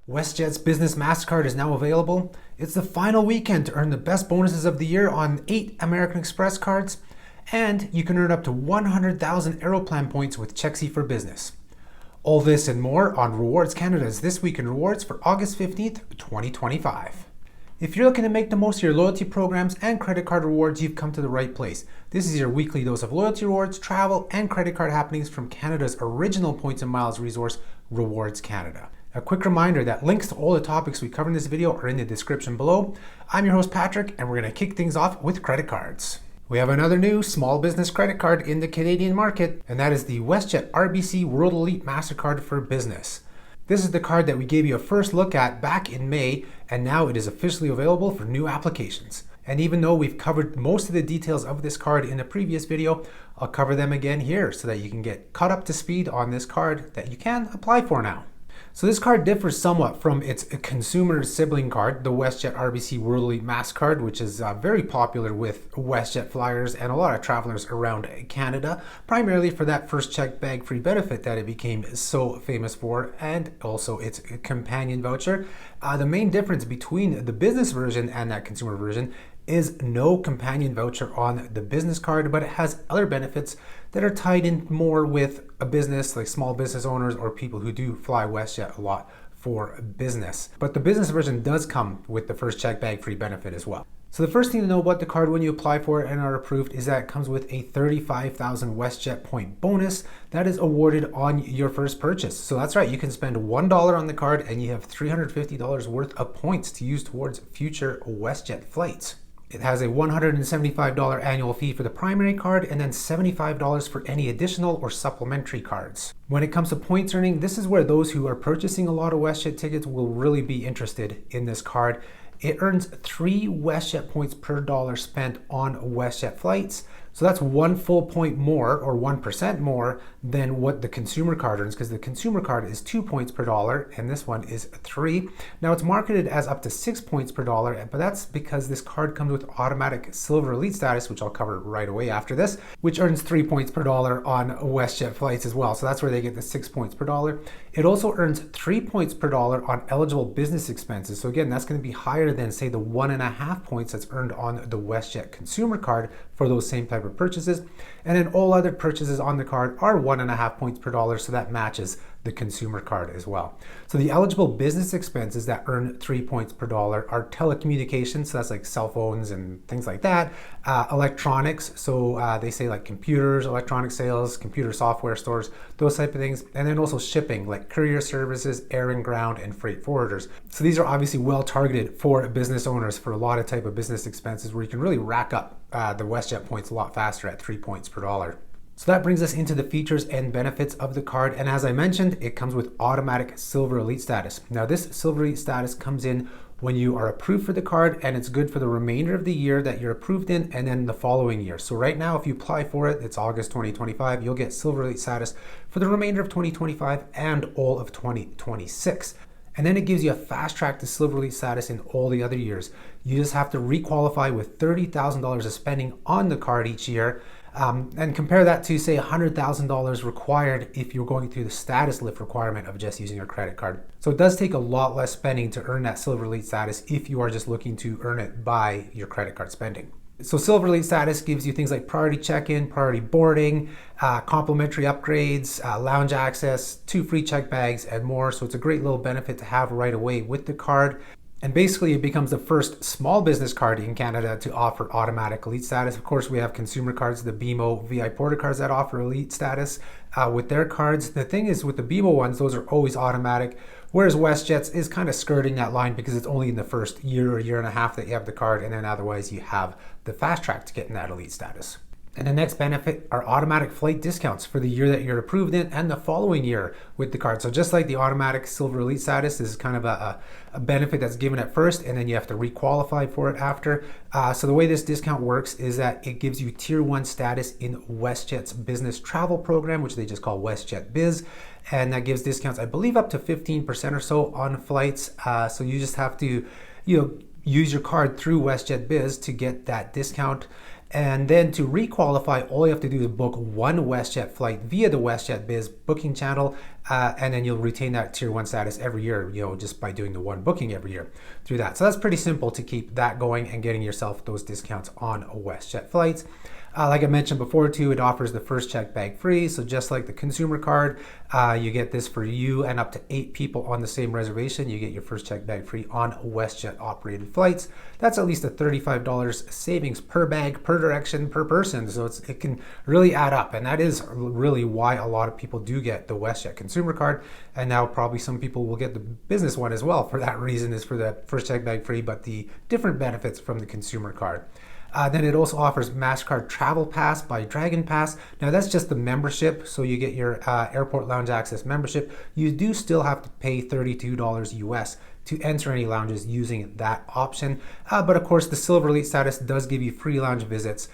WestJet's Business Mastercard is now available. It's the final weekend to earn the best bonuses of the year on 8 American Express cards, and you can earn up to 100,000 Aeroplan points with Chexy for Business. All this and more on Rewards Canada's This Week in Rewards for August 15th, 2025. If you're looking to make the most of your loyalty programs and credit card rewards, you've come to the right place. This is your weekly dose of loyalty rewards, travel, and credit card happenings from Canada's original points and miles resource, Rewards Canada. A quick reminder that links to all the topics we cover in this video are in the description below. I'm your host Patrick, and we're going to kick things off with credit cards. We have another new small business credit card in the Canadian market, and that is the WestJet RBC World Elite Mastercard for Business. This is the card that we gave you a first look at back in May, and now it is officially available for new applications. And even though we've covered most of the details of this card in a previous video, I'll cover them again here so that you can get caught up to speed on this card that you can apply for now. So this card differs somewhat from its consumer sibling card, the WestJet RBC World Elite Mastercard, which is very popular with WestJet flyers and a lot of travelers around Canada, primarily for that first checked bag free benefit that it became so famous for, and also its companion voucher. The main difference between the business version and that consumer version is no companion voucher on the business card, but it has other benefits that are tied in more with a business, like small business owners or people who do fly WestJet a lot for business. But the business version does come with the first check bag free benefit as well. So the first thing to know about the card when you apply for it and are approved is that it comes with a 35,000 WestJet point bonus that is awarded on your first purchase. So that's right, you can spend $1 on the card and you have $350 worth of points to use towards future WestJet flights. It has a $175 annual fee for the primary card and then $75 for any additional or supplementary cards. When it comes to points earning, this is where those who are purchasing a lot of WestJet tickets will really be interested in this card. It earns 3 WestJet points per dollar spent on WestJet flights. So that's 1 full point more, or 1% more, than what the consumer card earns, because the consumer card is 2 points per dollar and this one is 3. Now it's marketed as up to 6 points per dollar, but that's because this card comes with automatic Silver Elite status, which I'll cover right away after this, which earns 3 points per dollar on WestJet flights as well. So that's where they get the 6 points per dollar. It also earns 3 points per dollar on eligible business expenses. So again, that's going to be higher than, say, the 1.5 points that's earned on the WestJet consumer card for those same type of purchases. And then all other purchases on the card are 1.5 points per dollar, so that matches the consumer card as well. So the eligible business expenses that earn 3 points per dollar are telecommunications, so that's like cell phones and things like that, electronics, so they say like computers, electronic sales, computer software stores, those type of things, and then also shipping like courier services, air and ground, and freight forwarders. So these are obviously well targeted for business owners for a lot of type of business expenses where you can really rack up the WestJet points a lot faster at 3 points per dollar. So that brings us into the features and benefits of the card. And as I mentioned, it comes with automatic Silver Elite status. Now this Silver Elite status comes in when you are approved for the card, and it's good for the remainder of the year that you're approved in and then the following year. So right now, if you apply for it, it's August 2025, you'll get Silver Elite status for the remainder of 2025 and all of 2026. And then it gives you a fast track to Silver Elite status in all the other years. You just have to requalify with $30,000 of spending on the card each year. And compare that to, say, $100,000 required if you're going through the status lift requirement of just using your credit card. So it does take a lot less spending to earn that Silver Elite status if you are just looking to earn it by your credit card spending. So Silver Elite status gives you things like priority check-in, priority boarding, complimentary upgrades, lounge access, 2 free check bags, and more. So it's a great little benefit to have right away with the card. And basically it becomes the first small business card in Canada to offer automatic Elite status. Of course, we have consumer cards, the BMO VI Porter cards that offer Elite status with their cards. The thing is with the BMO ones, those are always automatic, whereas WestJet's is kind of skirting that line because it's only in the first year or year and a half that you have the card, and then otherwise you have the fast track to getting that Elite status. And the next benefit are automatic flight discounts for the year that you're approved in and the following year with the card. So just like the automatic Silver Elite status is kind of a benefit that's given at first and then you have to requalify for it after. So the way this discount works is that it gives you Tier 1 status in WestJet's business travel program, which they just call WestJet Biz. And that gives discounts, I believe, up to 15% or so on flights. So you just have to, use your card through WestJet Biz to get that discount. And then to requalify, all you have to do is book one WestJet flight via the WestJet Biz booking channel and then you'll retain that tier 1 status every year, just by doing the one booking every year through that. So that's pretty simple to keep that going and getting yourself those discounts on WestJet flights. Like I mentioned before too, it offers the first check bag free. So just like the consumer card, you get this for you and up to 8 people on the same reservation. You get your first check bag free on WestJet operated flights. That's at least a $35 savings per bag, per direction, per person. So it can really add up. And that is really why a lot of people do get the WestJet consumer card. And now probably some people will get the business one as well. For that reason, is for the first check bag free, but the different benefits from the consumer card. Then it also offers Mastercard Travel Pass by Dragon Pass. Now that's just the membership, so you get your airport lounge access membership. You do still have to pay $32 US to enter any lounges using that option. But of course, the Silver Elite status does give you free lounge visits,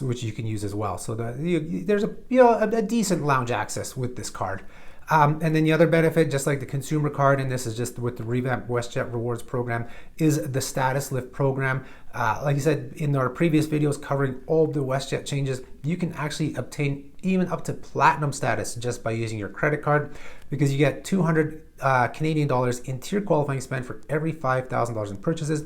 which you can use as well. So there's a decent lounge access with this card. And then the other benefit, just like the consumer card, and this is just with the revamped WestJet Rewards program, is the status lift program. Like I said in our previous videos covering all the WestJet changes, you can actually obtain even up to platinum status just by using your credit card, because you get 200 Canadian dollars in tier qualifying spend for every $5,000 in purchases,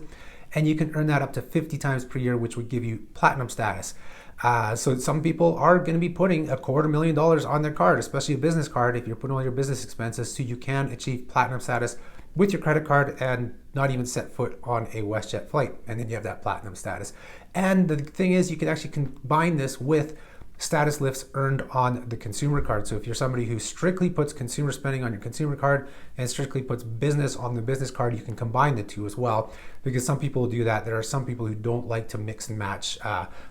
and you can earn that up to 50 times per year, which would give you platinum status. So some people are going to be putting $250,000 on their card, especially a business card, if you're putting all your business expenses, so you can achieve platinum status with your credit card and not even set foot on a WestJet flight. And then you have that platinum status. And the thing is, you can actually combine this with status lifts earned on the consumer card. So if you're somebody who strictly puts consumer spending on your consumer card and strictly puts business on the business card, you can combine the two as well, because some people will do that. There are some people who don't like to mix and match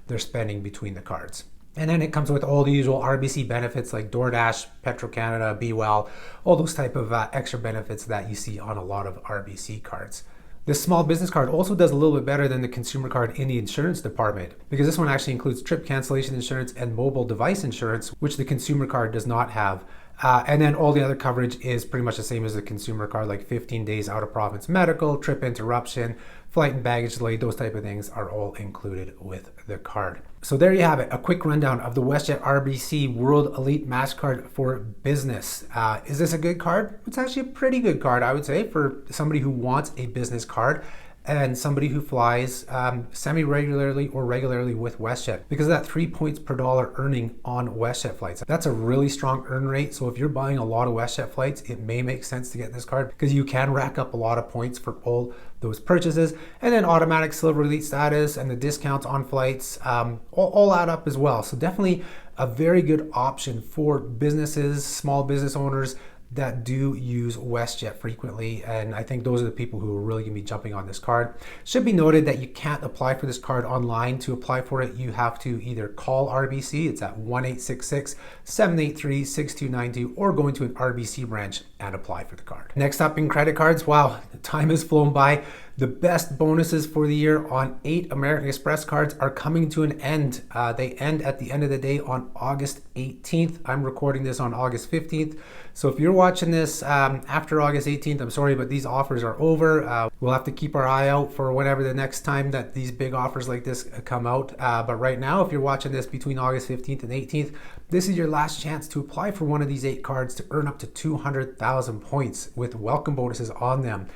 their spending between the cards. And then it comes with all the usual RBC benefits like DoorDash, Petro-Canada, BeWell, all those type of extra benefits that you see on a lot of RBC cards. This small business card also does a little bit better than the consumer card in the insurance department, because this one actually includes trip cancellation insurance and mobile device insurance, which the consumer card does not have. And then all the other coverage is pretty much the same as the consumer card, like 15 days out of province medical, trip interruption, flight and baggage delay, those type of things are all included with the card. So there you have it, a quick rundown of the WestJet RBC World Elite Mastercard for Business. Is this a good card? It's actually a pretty good card, I would say, for somebody who wants a business card and somebody who flies semi-regularly or regularly with WestJet, because of that 3 points per dollar earning on WestJet flights. That's a really strong earn rate. So if you're buying a lot of WestJet flights, it may make sense to get this card, because you can rack up a lot of points for all those purchases. And then automatic Silver Elite status and the discounts on flights all add up as well. So definitely a very good option for businesses, small business owners that do use WestJet frequently, and I think those are the people who are really going to be jumping on this card. Should be noted that you can't apply for this card online. To apply for it, you have to either call RBC, it's at 1-866-783-6292, or go into an RBC branch and apply for the card. Next up in credit cards, wow, time has flown by. The best bonuses for the year on 8 American Express cards are coming to an end. They end at the end of the day on August 18th. I'm recording this on August 15th. So if you're watching this after August 18th, I'm sorry, but these offers are over. We'll have to keep our eye out for whenever the next time that these big offers like this come out. But right now, if you're watching this between August 15th and 18th, this is your last chance to apply for one of these 8 cards to earn up to 200,000 points with welcome bonuses on them.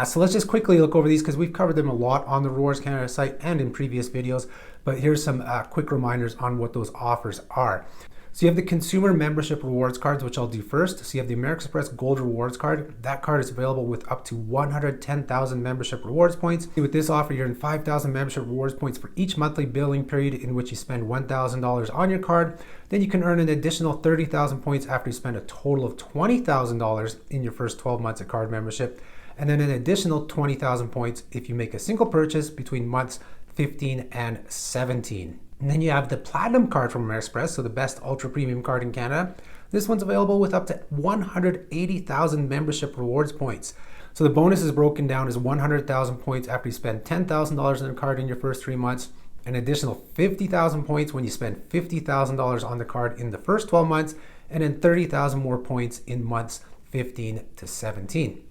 So let's just quickly look over these, because we've covered them a lot on the Rewards Canada site and in previous videos. But here's some quick reminders on what those offers are. So you have the consumer membership rewards cards, which I'll do first. So you have the Amex Express Gold Rewards card. That card is available with up to 110,000 membership rewards points. With this offer, you're in 5,000 membership rewards points for each monthly billing period in which you spend $1,000 on your card. Then you can earn an additional 30,000 points after you spend a total of $20,000 in your first 12 months of card membership. And then an additional 20,000 points if you make a single purchase between months 15 and 17. And then you have the Platinum card from Amex Express, so the best ultra premium card in Canada. This one's available with up to 180,000 membership rewards points. So the bonus is broken down as 100,000 points after you spend $10,000 on a card in your first 3 months, an additional 50,000 points when you spend $50,000 on the card in the first 12 months, and then 30,000 more points in months 15 to 17.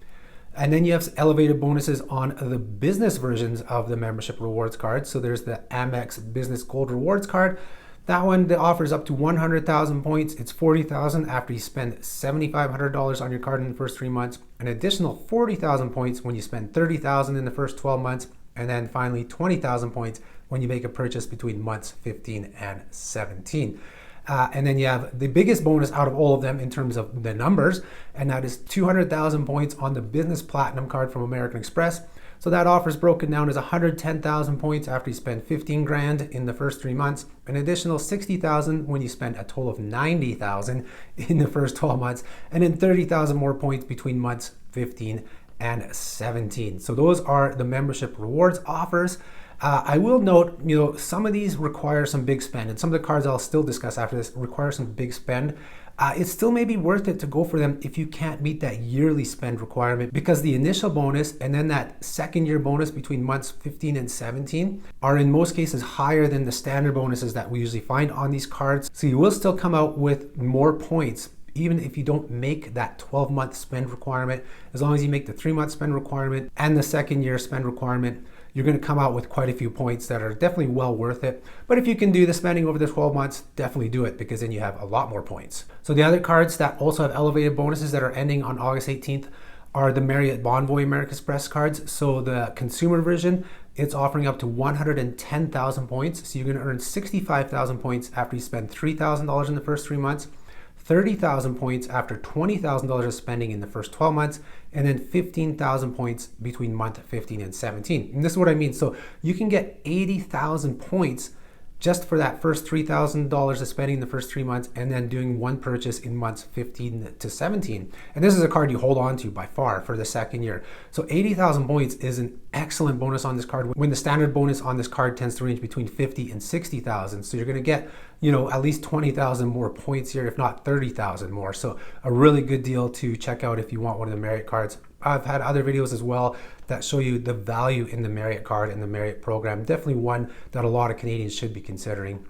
And then you have elevated bonuses on the business versions of the membership rewards card. So there's the Amex Business Gold Rewards card. That one, the offer is up to 100,000 points. It's 40,000 after you spend $7,500 on your card in the first 3 months. An additional 40,000 points when you spend 30,000 in the first 12 months. And then finally 20,000 points when you make a purchase between months 15 and 17. And then you have the biggest bonus out of all of them in terms of the numbers, and that is 200,000 points on the Business Platinum card from American Express. So that offer is broken down as 110,000 points after you spend 15 grand in the first 3 months, an additional 60,000 when you spend a total of 90,000 in the first 12 months, and then 30,000 more points between months 15 and 17. So those are the membership rewards offers. I will note, some of these require some big spend, and some of the cards I'll still discuss after this require some big spend. It still may be worth it to go for them if you can't meet that yearly spend requirement, because the initial bonus and then that second year bonus between months 15 and 17 are in most cases higher than the standard bonuses that we usually find on these cards. So you will still come out with more points even if you don't make that 12-month spend requirement. As long as you make the 3-month spend requirement and the second year spend requirement, you're going to come out with quite a few points that are definitely well worth it. But if you can do the spending over the 12 months, definitely do it, because then you have a lot more points. So the other cards that also have elevated bonuses that are ending on August 18th are the Marriott Bonvoy American Express cards. So the consumer version, it's offering up to 110,000 points. So you're going to earn 65,000 points after you spend $3,000 in the first 3 months, 30,000 points after $20,000 of spending in the first 12 months, and then 15,000 points between month 15 and 17. And this is what I mean. So you can get 80,000 points just for that first $3,000 of spending in the first 3 months, and then doing one purchase in months 15 to 17. And this is a card you hold on to by far for the second year. So 80,000 points is an excellent bonus on this card, when the standard bonus on this card tends to range between 50 and 60,000. So you're going to get, at least 20,000 more points here, if not 30,000 more. So a really good deal to check out if you want one of the Marriott cards. I've had other videos as well that show you the value in the Marriott card and the Marriott program. Definitely one that a lot of Canadians should be considering.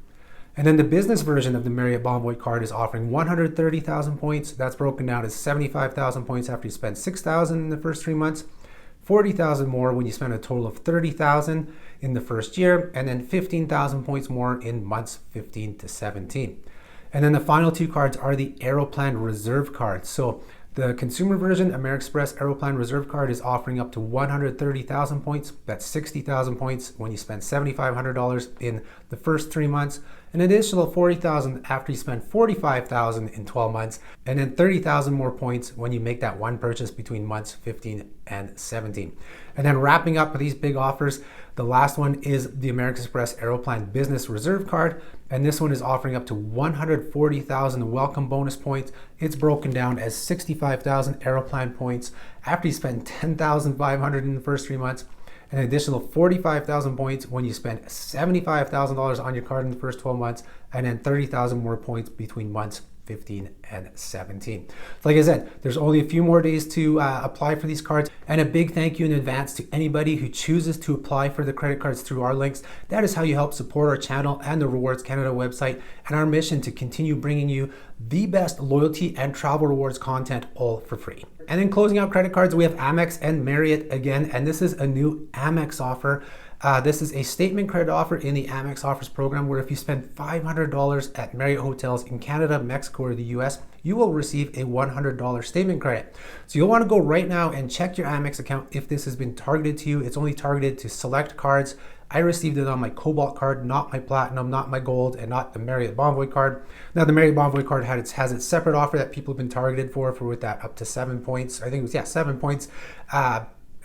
And then the business version of the Marriott Bonvoy card is offering 130,000 points. That's broken down as 75,000 points after you spend 6,000 in the first 3 months, 40,000 more when you spend a total of 30,000 in the first year, and then 15,000 points more in months 15 to 17. And then the final two cards are the Aeroplan Reserve cards. So the consumer version, American Express Aeroplan Reserve card, is offering up to 130,000 points. That's 60,000 points when you spend $7,500 in the first 3 months, an additional 40,000 after you spend 45,000 in 12 months, and then 30,000 more points when you make that one purchase between months 15 and 17. And then wrapping up with these big offers, the last one is the American Express Aeroplan Business Reserve card, and this one is offering up to 140,000 welcome bonus points. It's broken down as 65,000 Aeroplan points after you spend 10,500 in the first 3 months, an additional 45,000 points when you spend $75,000 on your card in the first 12 months, and then 30,000 more points between months 15 and 17. So like I said, there's only a few more days to apply for these cards, and a big thank you in advance to anybody who chooses to apply for the credit cards through our links. That is how you help support our channel and the Rewards Canada website, and our mission to continue bringing you the best loyalty and travel rewards content, all for free. And then closing out credit cards, we have Amex and Marriott again, and this is a new Amex offer. This is a statement credit offer in the Amex Offers program, where if you spend $500 at Marriott Hotels in Canada, Mexico, or the US, you will receive a $100 statement credit. So you'll want to go right now and check your Amex account if this has been targeted to you. It's only targeted to select cards. I received it on my Cobalt card, not my Platinum, not my Gold, and not the Marriott Bonvoy card. Now the Marriott Bonvoy card has its separate offer that people have been targeted for with that up to 7 points. I think it was 7 points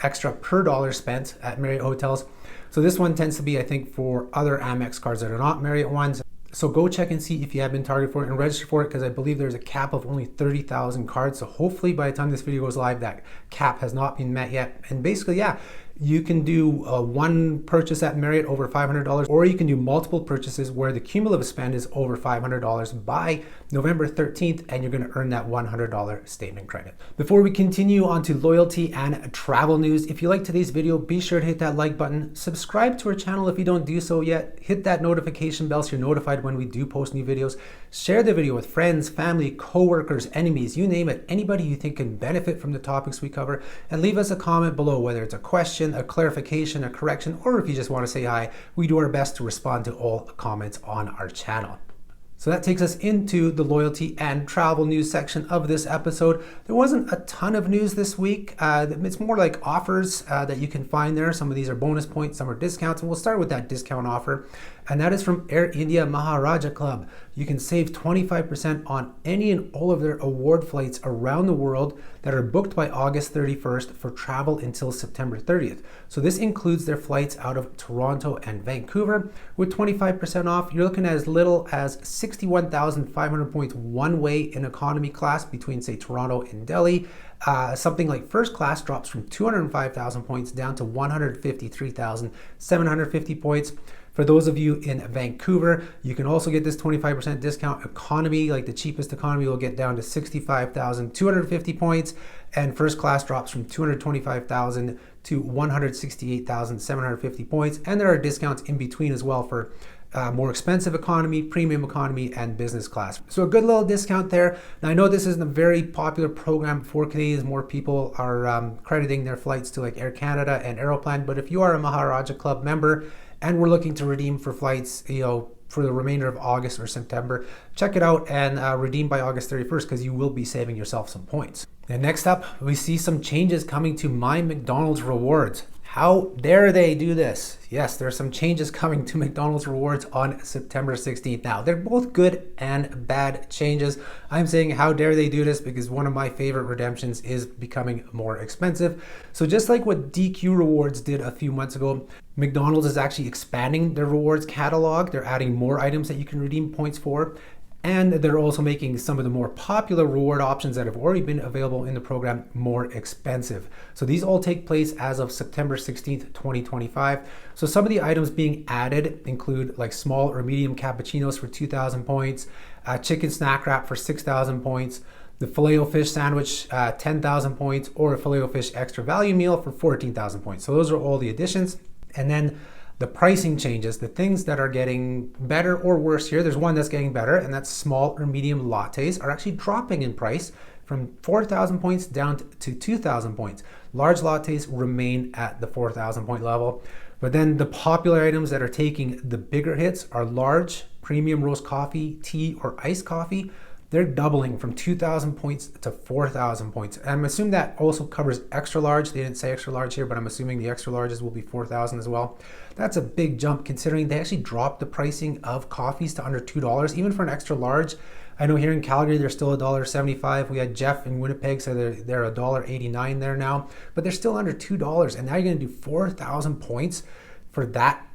extra per dollar spent at Marriott Hotels. So this one tends to be, I think, for other Amex cards that are not Marriott ones. So go check and see if you have been targeted for it and register for it, because I believe there's a cap of only 30,000 cards. So hopefully by the time this video goes live, that cap has not been met yet. And basically, you can do one purchase at Marriott over $500, or you can do multiple purchases where the cumulative spend is over $500 by November 13th, and you're going to earn that $100 statement credit. Before we continue on to loyalty and travel news, if you like today's video, be sure to hit that like button, subscribe to our channel if you don't do so yet, hit that notification bell so you're notified when we do post new videos, share the video with friends, family, co-workers, enemies, you name it, anybody you think can benefit from the topics we cover, and leave us a comment below, whether it's a question, question, a clarification, a correction, or if you just want to say hi, we do our best to respond to all comments on our channel. So that takes us into the loyalty and travel news section of this episode. There wasn't a ton of news this week. It's more like offers that you can find there. Some of these are bonus points, some are discounts, and we'll start with that discount offer. And that is from Air India Maharaja Club. You can save 25% on any and all of their award flights around the world that are booked by August 31st for travel until September 30th. So this includes their flights out of Toronto and Vancouver. With 25% off, you're looking at as little as 61,500 points one way in economy class between, say, Toronto and Delhi. Something like first class drops from 205,000 points down to 153,750 points. For those of you in Vancouver, you can also get this 25% discount. Economy, like the cheapest economy, will get down to 65,250 points, and first class drops from 225,000 to 168,750 points. And there are discounts in between as well for more expensive economy, premium economy, and business class. So a good little discount there. Now I know this isn't a very popular program for Canadians. More people are crediting their flights to like Air Canada and Aeroplan. But if you are a Maharaja Club member and we're looking to redeem for flights, for the remainder of August or September, check it out and redeem by August 31st because you will be saving yourself some points. And next up, we see some changes coming to MyMcDonald's rewards. How dare they do this? Yes, there are some changes coming to McDonald's rewards on September 16th. Now, they're both good and bad changes. I'm saying how dare they do this because one of my favorite redemptions is becoming more expensive. So just like what DQ Rewards did a few months ago, McDonald's is actually expanding their rewards catalog. They're adding more items that you can redeem points for. And they're also making some of the more popular reward options that have already been available in the program more expensive. So these all take place as of September 16th, 2025. So some of the items being added include like small or medium cappuccinos for 2,000 points, chicken snack wrap for 6,000 points, the Filet-O-Fish sandwich, 10,000 points, or a Filet-O-Fish extra value meal for 14,000 points. So those are all the additions. And then the pricing changes, the things that are getting better or worse here, there's one that's getting better, and that's small or medium lattes are actually dropping in price from 4,000 points down to 2,000 points. Large lattes remain at the 4,000 point level. But then the popular items that are taking the bigger hits are large, premium roast coffee, tea, or iced coffee. They're doubling from 2,000 points to 4,000 points. And I'm assuming that also covers extra large. They didn't say extra large here, but I'm assuming the extra larges will be 4,000 as well. That's a big jump considering they actually dropped the pricing of coffees to under $2, even for an extra large. I know here in Calgary, they're still $1.75. We had Jeff in Winnipeg, so they're $1.89 there now, but they're still under $2. And now you're gonna do 4,000 points for that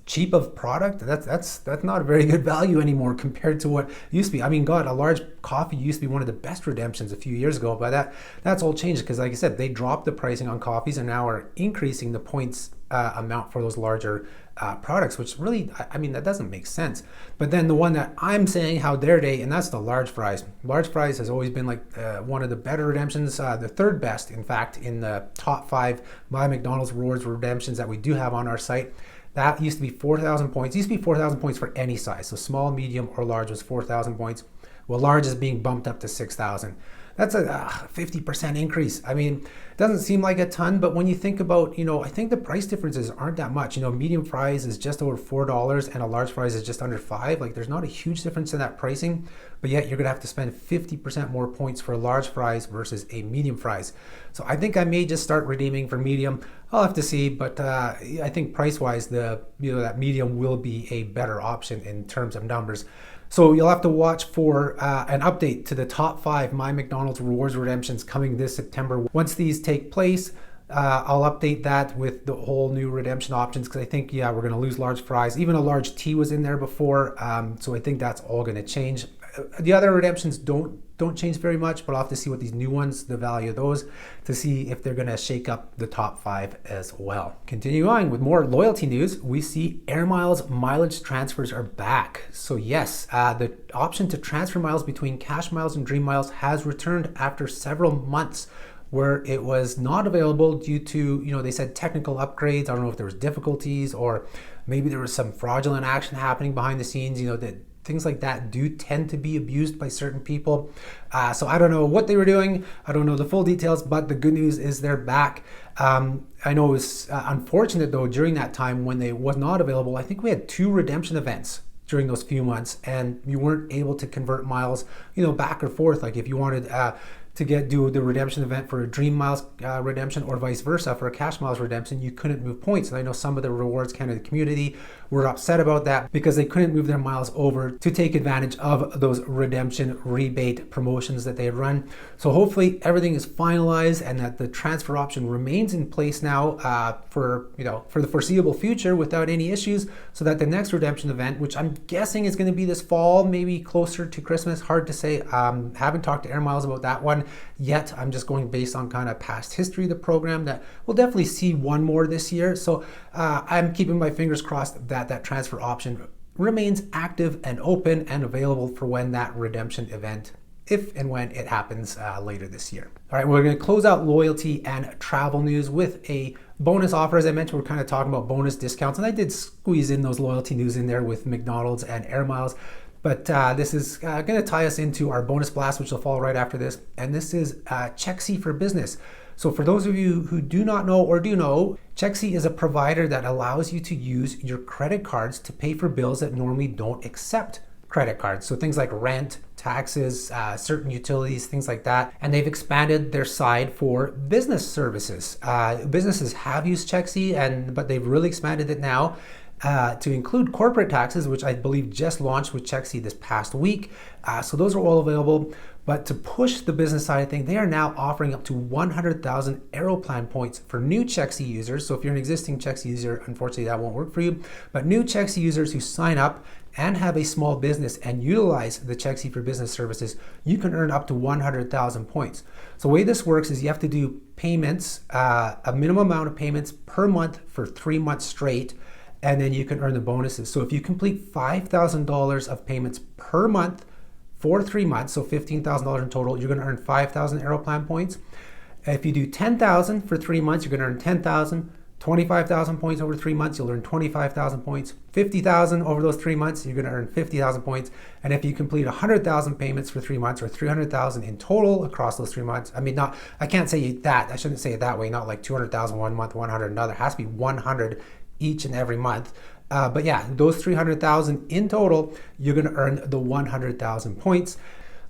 cheap of product. That's not a very good value anymore compared to what used to be. I mean, God, a large coffee used to be one of the best redemptions a few years ago, but that's all changed because, like I said, they dropped the pricing on coffees and now are increasing the points amount for those larger products, which really, I mean, that doesn't make sense. But then the one that I'm saying, how dare they, and that's the large fries. Large fries has always been like one of the better redemptions, the third best, in fact, in the top 5 MyMcDonald's rewards redemptions that we do have on our site. That used to be 4,000 points. It used to be 4,000 points for any size. So small, medium, or large was 4,000 points. Well, large is being bumped up to 6,000. That's a 50% increase. I mean, it doesn't seem like a ton, but when you think about, I think the price differences aren't that much. Medium fries is just over $4 and a large fries is just under $5. Like, there's not a huge difference in that pricing, but yet you're gonna have to spend 50% more points for large fries versus a medium fries. So I think I may just start redeeming for medium. I'll have to see, but I think price-wise, that medium will be a better option in terms of numbers. So you'll have to watch for an update to the top 5 MyMcDonald's rewards redemptions coming this September. Once these take place, I'll update that with the whole new redemption options because I think, we're going to lose large fries. Even a large tea was in there before, so I think that's all going to change. The other redemptions don't change very much, but I'll have to see what these new ones, the value of those, to see if they're going to shake up the top 5 as well. Continuing on with more loyalty news, we see Air Miles mileage transfers are back. So yes, the option to transfer miles between Cash Miles and Dream Miles has returned after several months where it was not available due to, they said technical upgrades. I don't know if there was difficulties or maybe there was some fraudulent action happening behind the scenes, that things like that do tend to be abused by certain people. So I don't know what they were doing. I don't know the full details, but the good news is they're back. I know it was unfortunate though, during that time when they was not available, I think we had 2 redemption events during those few months, and you weren't able to convert miles, back or forth. Like if you wanted to do the redemption event for a Dream Miles redemption or vice versa for a Cash Miles redemption, you couldn't move points. And I know some of the Rewards Canada community were upset about that because they couldn't move their miles over to take advantage of those redemption rebate promotions that they had run. So hopefully everything is finalized and that the transfer option remains in place now for the foreseeable future without any issues, so that the next redemption event, which I'm guessing is going to be this fall, maybe closer to Christmas, hard to say. Haven't talked to Air Miles about that one yet. I'm just going based on kind of past history of the program, that we'll definitely see one more this year. So I'm keeping my fingers crossed that that transfer option remains active and open and available for when that redemption event, if and when it happens later this year. All right, we're going to close out loyalty and travel news with a bonus offer. As I mentioned, we're kind of talking about bonus discounts, and I did squeeze in those loyalty news in there with McDonald's and Air Miles. But this is going to tie us into our bonus blast, which will follow right after this. And this is Chexy for Business. So for those of you who do not know or do know, Chexy is a provider that allows you to use your credit cards to pay for bills that normally don't accept credit cards. So things like rent, taxes, certain utilities, things like that. And they've expanded their side for business services. Businesses have used Chexy, but they've really expanded it now to include corporate taxes, which I believe just launched with Chexy this past week. So those are all available. But to push the business side of things, they are now offering up to 100,000 Aeroplan points for new Chexy users. So if you're an existing Chexy user, unfortunately that won't work for you. But new Chexy users who sign up and have a small business and utilize the Chexy for Business services, you can earn up to 100,000 points. So the way this works is you have to do payments, a minimum amount of payments per month for 3 months straight, and then you can earn the bonuses. So if you complete $5,000 of payments per month for 3 months, so $15,000 in total, you're going to earn 5,000 Aeroplan points. If you do 10,000 for 3 months, you're going to earn 10,000. 25,000 points over 3 months, you'll earn 25,000 points. 50,000 over those 3 months, you're going to earn 50,000 points. And if you complete 100,000 payments for 3 months, or 300,000 in total across those 3 months, I can't say that. I shouldn't say it that way. Not like 200,000 one month, 100 another. It has to be 100 each and every month. But yeah, those 300,000 in total, you're going to earn the 100,000 points.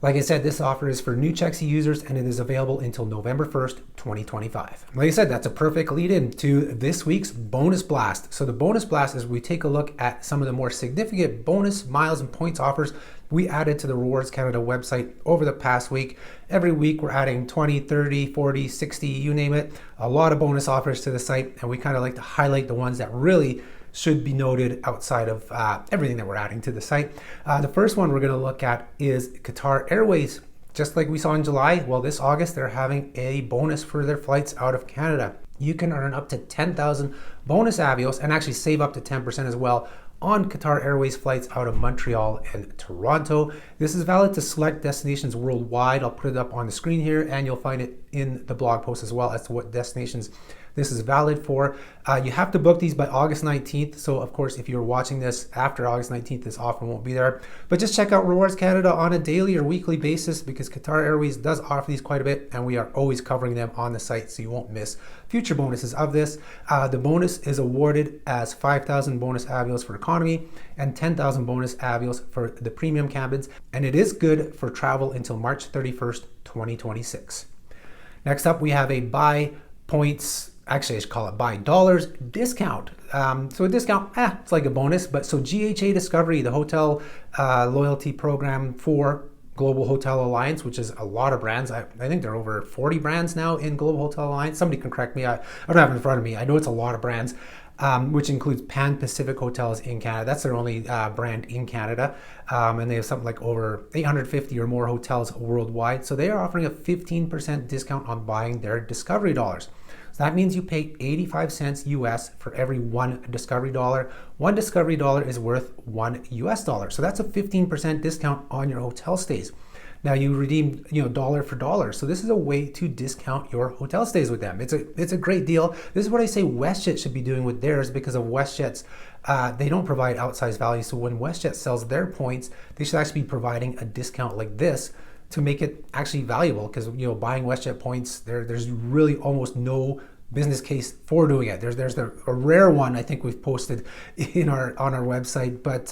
Like I said, this offer is for new Chexy users, and it is available until November 1st, 2025. Like I said, that's a perfect lead in to this week's bonus blast. So the bonus blast is we take a look at some of the more significant bonus miles and points offers we added to the Rewards Canada website over the past week. Every week we're adding 20, 30, 40, 60, you name it. A lot of bonus offers to the site, and we kind of like to highlight the ones that really should be noted outside of everything that we're adding to the site. The first one we're going to look at is Qatar Airways. Just like we saw in July, well, this August they're having a bonus for their flights out of Canada. You can earn up to 10,000 bonus Avios and actually save up to 10% as well on Qatar Airways flights out of Montreal and Toronto. This is valid to select destinations worldwide. I'll put it up on the screen here, and you'll find it in the blog post as well as to what destinations this is valid for. You have to book these by August 19th. So of course, if you're watching this after August 19th, this offer won't be there. But just check out Rewards Canada on a daily or weekly basis, because Qatar Airways does offer these quite a bit, and we are always covering them on the site, so you won't miss future bonuses of this. The bonus is awarded as 5,000 bonus Avios for economy and 10,000 bonus Avios for the premium cabins, and it is good for travel until March 31st, 2026. Next up, we have a buy points, actually I should call it buy dollars discount. So a discount, it's like a bonus, but so GHA Discovery, the hotel loyalty program for Global Hotel Alliance, which is a lot of brands. I think there are over 40 brands now in Global Hotel Alliance. Somebody can correct me. I don't have it in front of me. I know it's a lot of brands, which includes Pan Pacific Hotels in Canada. That's their only brand in Canada. And they have something like over 850 or more hotels worldwide. So they are offering a 15% discount on buying their Discovery dollars. So that means you pay 85 cents US for every $1 Discovery dollar. $1 Discovery dollar is worth $1 US dollar. So that's a 15% discount on your hotel stays. Now you redeem, dollar for dollar. So this is a way to discount your hotel stays with them. It's a great deal. This is what I say WestJet should be doing with theirs, because of WestJet's they don't provide outsized value. So when WestJet sells their points, they should actually be providing a discount like this to make it actually valuable, because buying WestJet points, there's really almost no business case for doing it. There's a rare one I think we've posted on our website, but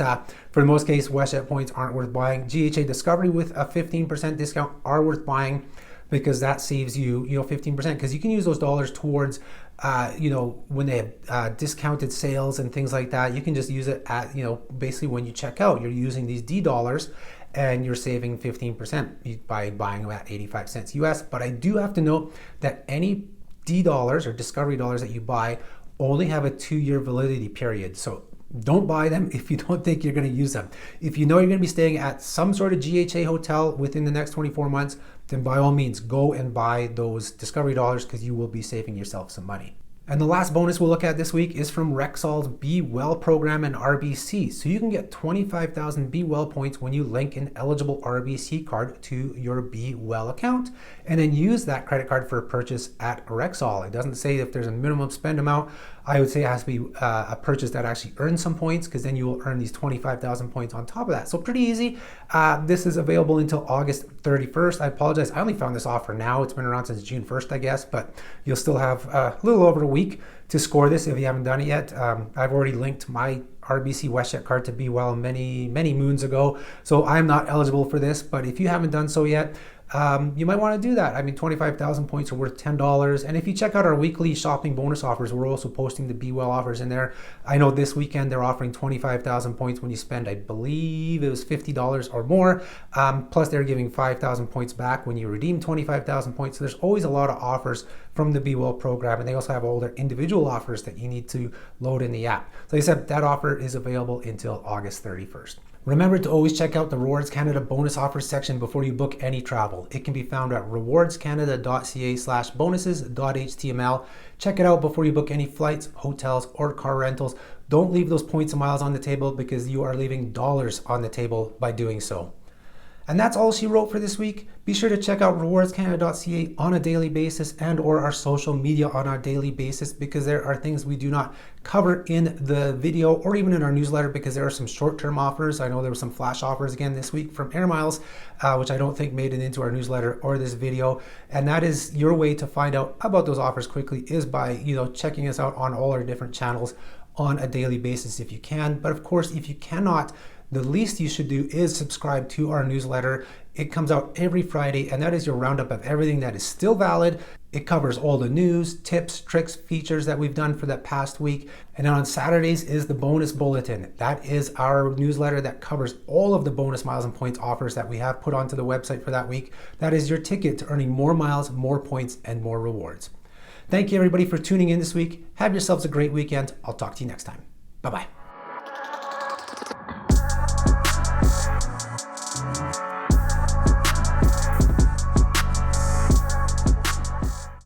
for the most case, WestJet points aren't worth buying. GHA Discovery with a 15% discount are worth buying, because that saves you 15%, because you can use those dollars towards when they have discounted sales and things like that. You can just use it at basically when you check out, you're using these D dollars and you're saving 15% by buying them at 85 cents US. But I do have to note that any D dollars or Discovery dollars that you buy only have a 2-year validity period. So don't buy them if you don't think you're going to use them. If you know you're going to be staying at some sort of GHA hotel within the next 24 months, then by all means go and buy those Discovery dollars, because you will be saving yourself some money. And the last bonus we'll look at this week is from Rexall's Be Well program and RBC. So you can get 25,000 Be Well points when you link an eligible RBC card to your Be Well account, and then use that credit card for a purchase at Rexall. It doesn't say if there's a minimum spend amount. I would say it has to be a purchase that actually earns some points, because then you will earn these 25,000 points on top of that. So pretty easy. This is available until August 31st. I apologize, I only found this offer now. It's been around since June 1st, I guess, but you'll still have a little over a week to score this if you haven't done it yet. I've already linked my RBC WestJet card to Be Well many moons ago, so I'm not eligible for this. But if you haven't done so yet, you might want to do that. I mean, 25,000 points are worth $10. And if you check out our weekly shopping bonus offers, we're also posting the Be Well offers in there. I know this weekend they're offering 25,000 points when you spend, I believe it was $50 or more. Plus they're giving 5,000 points back when you redeem 25,000 points. So there's always a lot of offers from the Be Well program. And they also have all their individual offers that you need to load in the app. So like I said, that offer is available until August 31st. Remember to always check out the Rewards Canada bonus offers section before you book any travel. It can be found at rewardscanada.ca/bonuses.html. Check it out before you book any flights, hotels, or car rentals. Don't leave those points and miles on the table, because you are leaving dollars on the table by doing so. And that's all she wrote for this week. Be sure to check out rewardscanada.ca on a daily basis, and or our social media on a daily basis, because there are things we do not cover in the video or even in our newsletter, because there are some short-term offers. I know there were some flash offers again this week from Air Miles, which I don't think made it into our newsletter or this video. And that is your way to find out about those offers quickly, is by checking us out on all our different channels on a daily basis if you can. But of course, if you cannot, the least you should do is subscribe to our newsletter. It comes out every Friday, and that is your roundup of everything that is still valid. It covers all the news, tips, tricks, features that we've done for that past week. And then on Saturdays is the bonus bulletin. That is our newsletter that covers all of the bonus miles and points offers that we have put onto the website for that week. That is your ticket to earning more miles, more points, and more rewards. Thank you everybody for tuning in this week. Have yourselves a great weekend. I'll talk to you next time. Bye-bye.